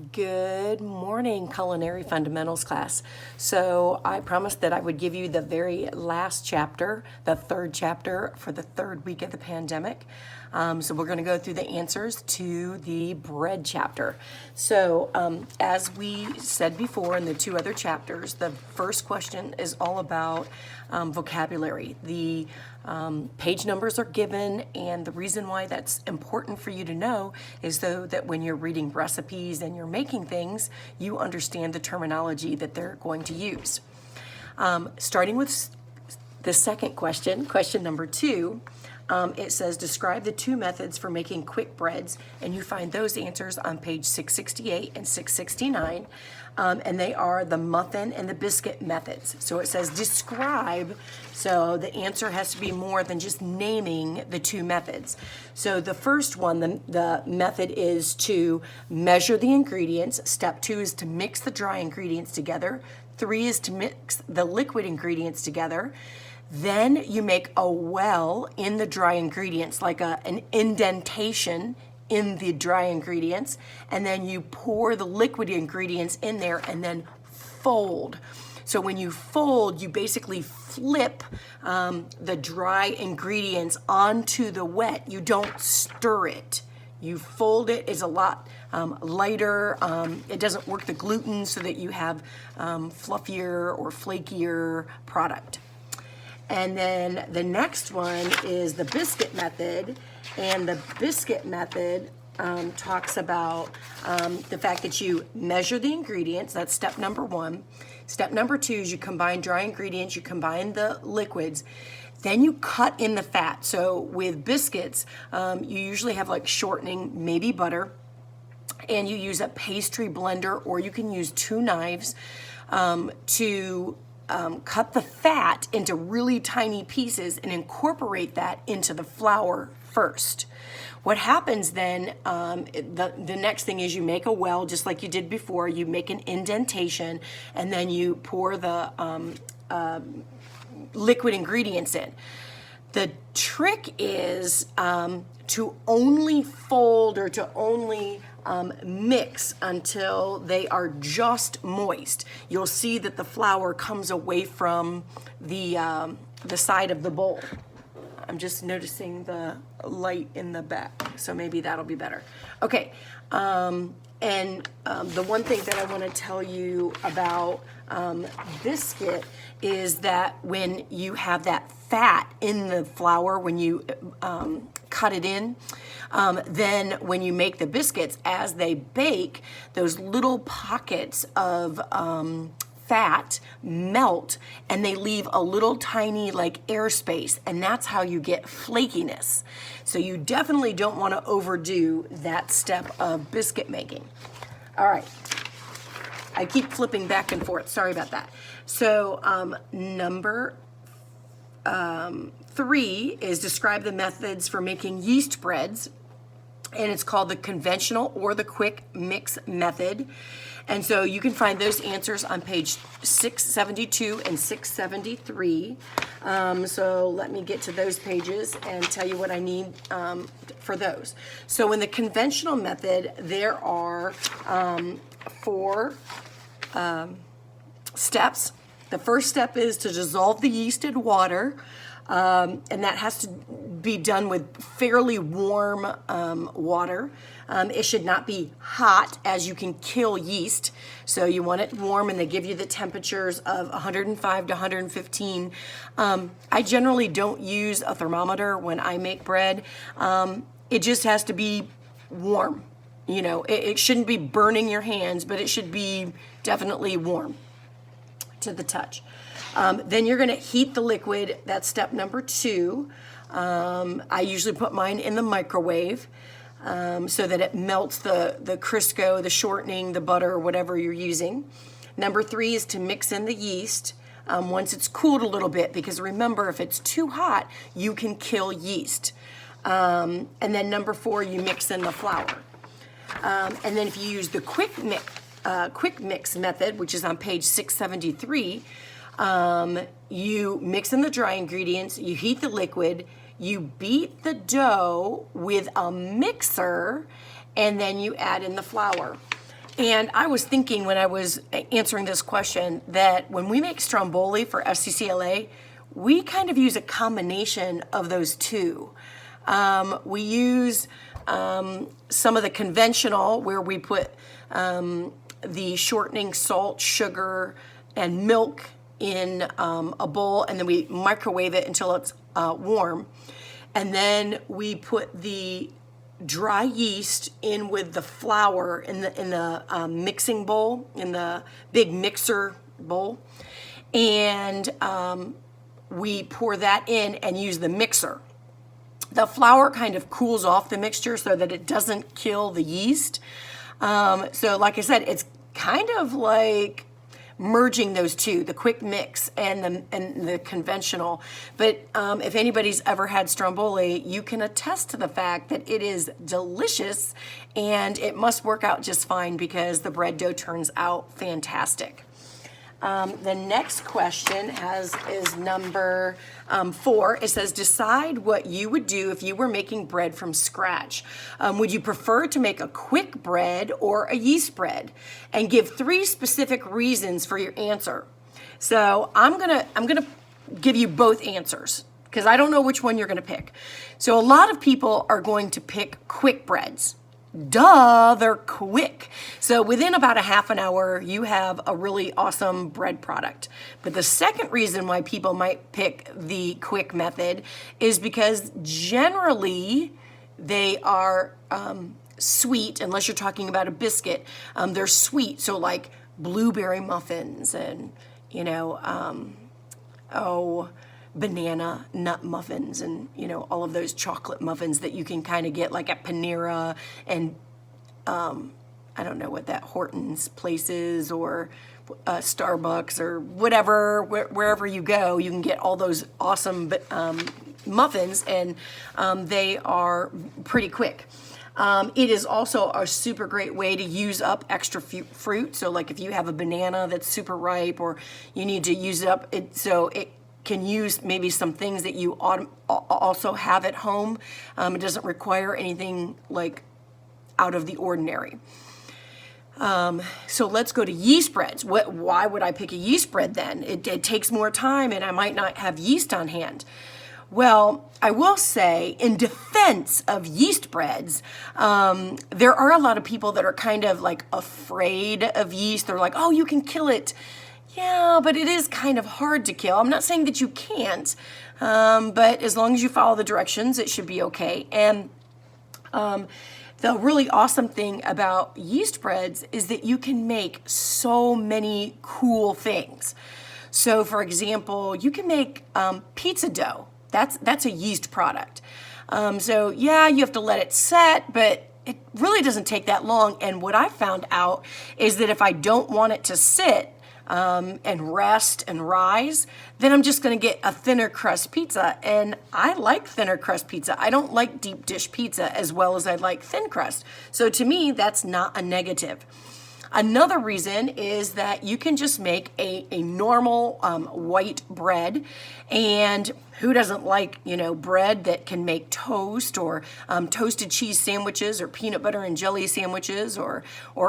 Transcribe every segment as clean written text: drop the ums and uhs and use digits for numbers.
Good morning, Culinary Fundamentals class. So I promised that I would give you the very last chapter, the third chapter for the third week of the pandemic. So we're going to go through the answers to the bread chapter. So as we said before in the two other chapters, the first question is all about vocabulary. The page numbers are given, and the reason why that's important for you to know is so that when you're reading recipes and you're making things, you understand the terminology that they're going to use. Starting with the second question, question number 2, it says describe the two methods for making quick breads, and you find those answers on page 668 and 669, and they are the muffin and the biscuit methods. So it says describe, so the answer has to be more than just naming the two methods. So the first one, the method is to measure the ingredients. Step 2 is to mix the dry ingredients together. 3 is to mix the liquid ingredients together. Then you make a well in the dry ingredients, like an indentation in the dry ingredients, and then you pour the liquid ingredients in there and then fold. So when you fold, you basically flip the dry ingredients onto the wet. You don't stir it. You fold it. It's a lot lighter. It doesn't work the gluten so that you have fluffier or flakier product. And then the next one is the biscuit method, and the biscuit method talks about the fact that you measure the ingredients. That's step number 1. Step number 2 is you combine dry ingredients, you combine the liquids, then you cut in the fat. So with biscuits, you usually have like shortening, maybe butter, and you use a pastry blender, or you can use 2 knives to cut the fat into really tiny pieces and incorporate that into the flour first. What happens then, the next thing is you make a well, just like you did before. You make an indentation, and then you pour the liquid ingredients in. The trick is to only fold, or to only mix until they are just moist. You'll see that the flour comes away from the side of the bowl. I'm just noticing the light in the back, so maybe that'll be better. Okay, and the one thing that I want to tell you about biscuit is that when you have that fat in the flour, when you cut it in, then when you make the biscuits, as they bake, those little pockets of fat melt, and they leave a little tiny like airspace, and that's how you get flakiness. So you definitely don't want to overdo that step of biscuit making. All right, I keep flipping back and forth, sorry about that. So number 3 is describe the methods for making yeast breads, and it's called the conventional or the quick mix method. And so you can find those answers on page 672 and 673. So let me get to those pages and tell you what I need for those. So in the conventional method, there are 4 steps. The first step is to dissolve the yeast in water, and that has to be done with fairly warm water. It should not be hot, as you can kill yeast. So you want it warm, and they give you the temperatures of 105 to 115. I generally don't use a thermometer when I make bread. It just has to be warm. You know, it shouldn't be burning your hands, but it should be definitely warm to the touch. Then you're going to heat the liquid. That's step number 2. I usually put mine in the microwave so that it melts the Crisco, the shortening, the butter, whatever you're using. Number 3 is to mix in the yeast once it's cooled a little bit, because remember, if it's too hot, you can kill yeast. And then number 4, you mix in the flour. And then if you use the quick mix method, which is on page 673, you mix in the dry ingredients, you heat the liquid, you beat the dough with a mixer, and then you add in the flour. And I was thinking when I was answering this question that when we make stromboli for FCCLA, we kind of use a combination of those two. We use some of the conventional where we put the shortening salt, sugar, and milk in a bowl, and then we microwave it until it's warm. And then we put the dry yeast in with the flour in the mixing bowl, in the big mixer bowl, and we pour that in and use the mixer. The flour kind of cools off the mixture so that it doesn't kill the yeast. So like I said, it's kind of like merging those two, the quick mix and the conventional. But if anybody's ever had stromboli, you can attest to the fact that it is delicious, and it must work out just fine because the bread dough turns out fantastic. The next question is number 4. It says, decide what you would do if you were making bread from scratch. Would you prefer to make a quick bread or a yeast bread? And give 3 specific reasons for your answer. So I'm gonna give you both answers because I don't know which one you're gonna pick. So a lot of people are going to pick quick breads. Duh, they're quick. So within about a half an hour, you have a really awesome bread product. But the second reason why people might pick the quick method is because generally they are sweet, unless you're talking about a biscuit. They're sweet, so like blueberry muffins and, banana nut muffins and, all of those chocolate muffins that you can kind of get like at Panera and I don't know what that Horton's place is, or Starbucks or whatever, wherever you go, you can get all those awesome muffins, and they are pretty quick. It is also a super great way to use up extra fruit. So like if you have a banana that's super ripe, or you need to use it up, so it can use maybe some things that you also have at home. It doesn't require anything like out of the ordinary. So let's go to yeast breads. Why would I pick a yeast bread then? It takes more time and I might not have yeast on hand. Well, I will say in defense of yeast breads, there are a lot of people that are kind of like afraid of yeast. They're like, oh, you can kill it. Yeah, but it is kind of hard to kill. I'm not saying that you can't, but as long as you follow the directions, it should be okay. And the really awesome thing about yeast breads is that you can make so many cool things. So for example, you can make pizza dough. That's a yeast product. So yeah, you have to let it set, but it really doesn't take that long. And what I found out is that if I don't want it to sit, and rest and rise, then I'm just going to get a thinner crust pizza. And I like thinner crust pizza. I don't like deep dish pizza as well as I like thin crust. So to me, that's not a negative. Another reason is that you can just make a normal white bread, and who doesn't like, bread that can make toast or toasted cheese sandwiches or peanut butter and jelly sandwiches or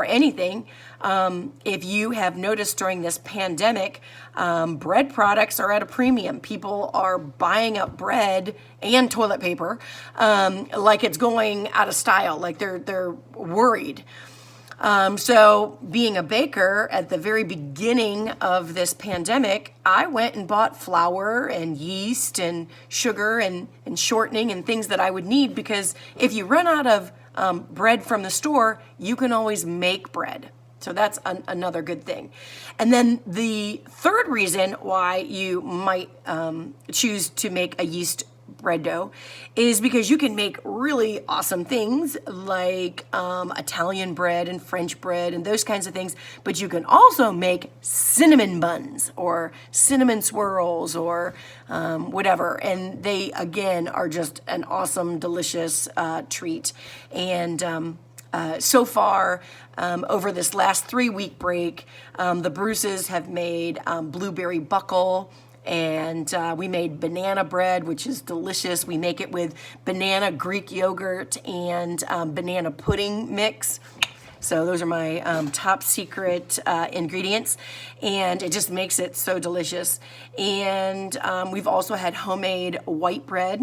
anything. If you have noticed during this pandemic, bread products are at a premium. People are buying up bread and toilet paper like it's going out of style, like they're worried. So being a baker at the very beginning of this pandemic, I went and bought flour and yeast and sugar and shortening and things that I would need, because if you run out of bread from the store, you can always make bread. So that's another good thing. And then the third reason why you might choose to make a yeast bread dough is because you can make really awesome things like Italian bread and French bread and those kinds of things, but you can also make cinnamon buns or cinnamon swirls or whatever, and they again are just an awesome, delicious treat. And so far, over this last 3-week break, the Bruces have made blueberry buckle, and we made banana bread, which is delicious. We make it with banana Greek yogurt and banana pudding mix. So those are my top secret ingredients, and it just makes it so delicious. And we've also had homemade white bread.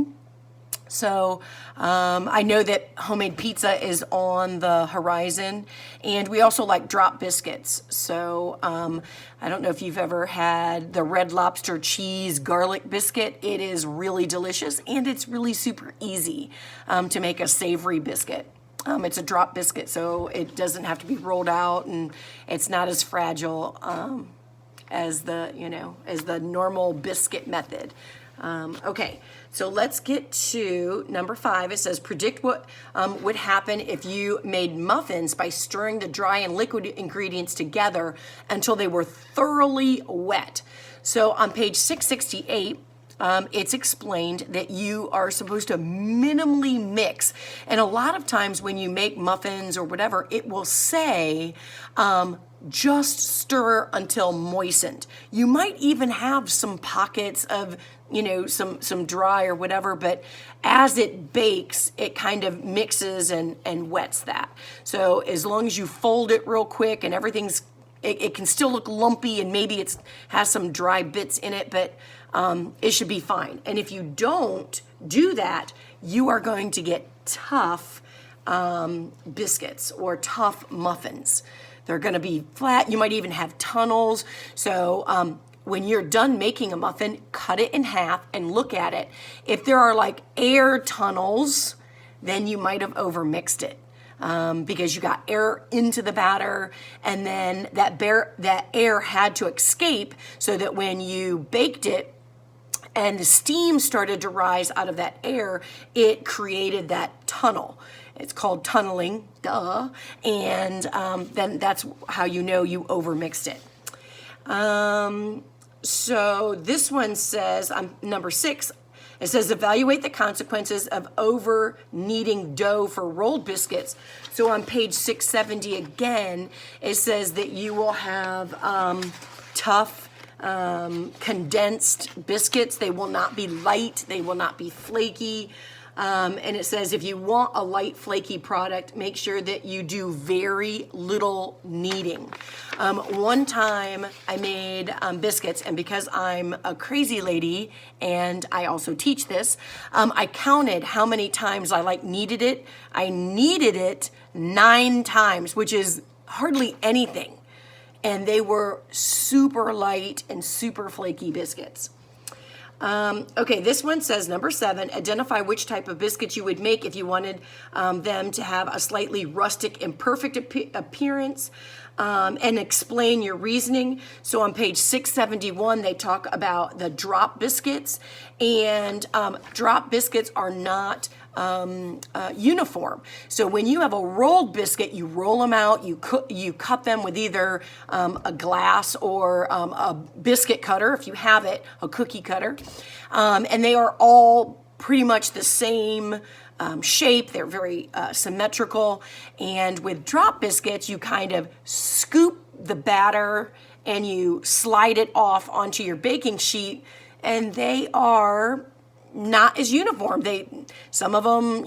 So I know that homemade pizza is on the horizon, and we also like drop biscuits. So I don't know if you've ever had the Red Lobster cheese garlic biscuit. It is really delicious, and it's really super easy to make a savory biscuit. It's a drop biscuit, so it doesn't have to be rolled out, and it's not as fragile as the normal biscuit method. Okay, so let's get to number 5. It says, predict what would happen if you made muffins by stirring the dry and liquid ingredients together until they were thoroughly wet. So on page 668, it's explained that you are supposed to minimally mix. And a lot of times when you make muffins or whatever, it will say, just stir until moistened. You might even have some pockets of, some dry or whatever, but as it bakes, it kind of mixes and wets that. So as long as you fold it real quick and it can still look lumpy and maybe it has some dry bits in it, but it should be fine. And if you don't do that, you are going to get tough biscuits or tough muffins. They're going to be flat. You might even have tunnels. So when you're done making a muffin, cut it in half and look at it. If there are like air tunnels, then you might have overmixed it because you got air into the batter, and then that air had to escape so that when you baked it, and the steam started to rise out of that air, it created that tunnel. It's called tunneling, duh. And then that's how you know you overmixed it. So this one says, number 6, it says evaluate the consequences of over kneading dough for rolled biscuits. So on page 670 again, it says that you will have tough, condensed biscuits. They will not be light. They will not be flaky. And it says if you want a light, flaky product, make sure that you do very little kneading. One time I made biscuits, and because I'm a crazy lady and I also teach this, I counted how many times I kneaded it. I kneaded it 9 times, which is hardly anything. And they were super light and super flaky biscuits. Okay, this one says, number 7, identify which type of biscuits you would make if you wanted them to have a slightly rustic, imperfect appearance, and explain your reasoning. So on page 671, they talk about the drop biscuits, and drop biscuits are not uniform. So when you have a rolled biscuit, you roll them out, you cut them with either a glass or a biscuit cutter, if you have it, a cookie cutter, and they are all pretty much the same shape. They're very symmetrical. And with drop biscuits, you kind of scoop the batter and you slide it off onto your baking sheet, and they are not as uniform. Some of them,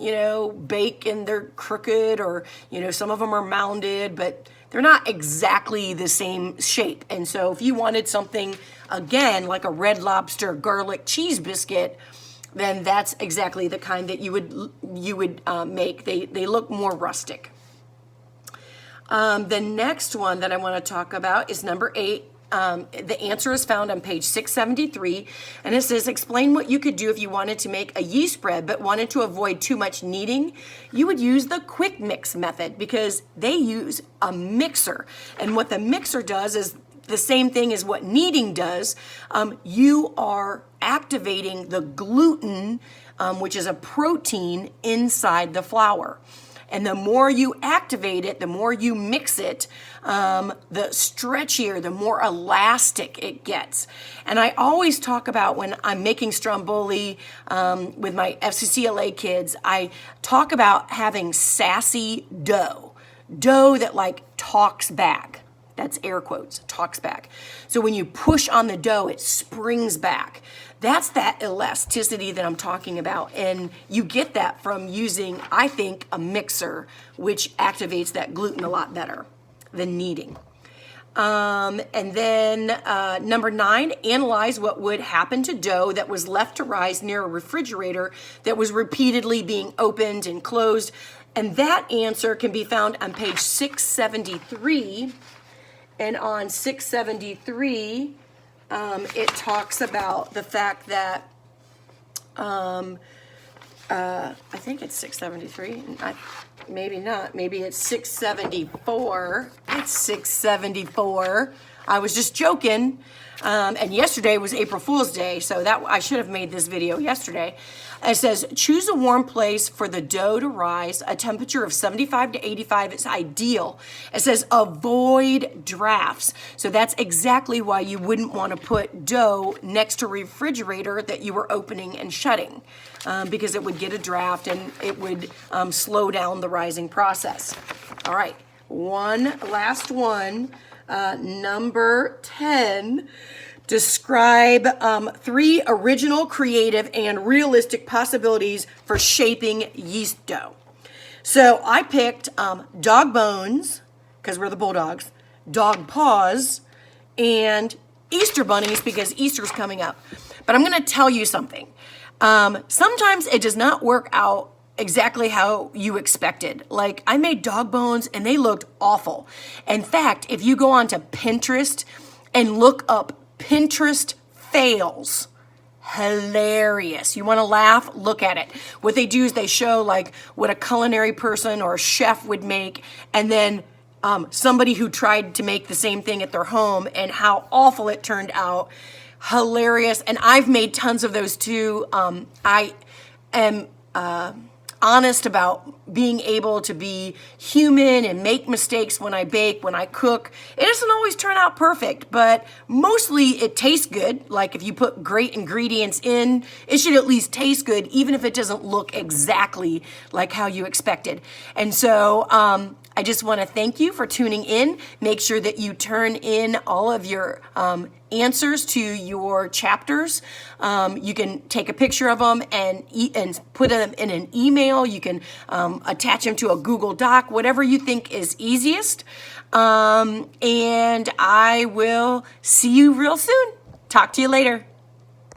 bake and they're crooked, or, some of them are mounded, but they're not exactly the same shape. And so if you wanted something, again, like a Red Lobster garlic cheese biscuit, then that's exactly the kind that you would make. They look more rustic. The next one that I want to talk about is number 8. The answer is found on page 673, and it says, explain what you could do if you wanted to make a yeast bread but wanted to avoid too much kneading. You would use the quick mix method because they use a mixer, and what the mixer does is the same thing as what kneading does. You are activating the gluten, which is a protein inside the flour. And the more you activate it, the more you mix it, the stretchier, the more elastic it gets. And I always talk about when I'm making stromboli with my FCCLA kids, I talk about having sassy dough that talks back. That's air quotes, talks back. So when you push on the dough, it springs back. That's that elasticity that I'm talking about. And you get that from using, I think, a mixer, which activates that gluten a lot better than kneading. And then number 9, analyze what would happen to dough that was left to rise near a refrigerator that was repeatedly being opened and closed. And that answer can be found on page 673. And on 673, it talks about the fact that, I think it's 673. Maybe not. Maybe it's 674. It's 674. I was just joking. And yesterday was April Fool's Day, so that I should have made this video yesterday. It says, choose a warm place for the dough to rise. A temperature of 75 to 85 is ideal. It says, avoid drafts. So that's exactly why you wouldn't want to put dough next to a refrigerator that you were opening and shutting, because it would get a draft and it would slow down the rising process. All right, one last one. Number 10, describe 3 original, creative, and realistic possibilities for shaping yeast dough. So I picked dog bones, because we're the Bulldogs, dog paws, and Easter bunnies, because Easter's coming up. But I'm going to tell you something. Sometimes it does not work out exactly how you expected. Like, I made dog bones and they looked awful. In fact, if you go onto Pinterest and look up Pinterest fails, hilarious. You want to laugh? Look at it. What they do is they show like what a culinary person or a chef would make, and then somebody who tried to make the same thing at their home and how awful it turned out. Hilarious. And I've made tons of those too. I am honest about being able to be human and make mistakes when I bake, when I cook. It doesn't always turn out perfect, but mostly it tastes good. Like if you put great ingredients in, it should at least taste good, even if it doesn't look exactly like how you expected. And so I just want to thank you for tuning in. Make sure that you turn in all of your answers to your chapters. You can take a picture of them and put them in an email. You can attach them to a Google Doc, whatever you think is easiest. And I will see you real soon. Talk to you later.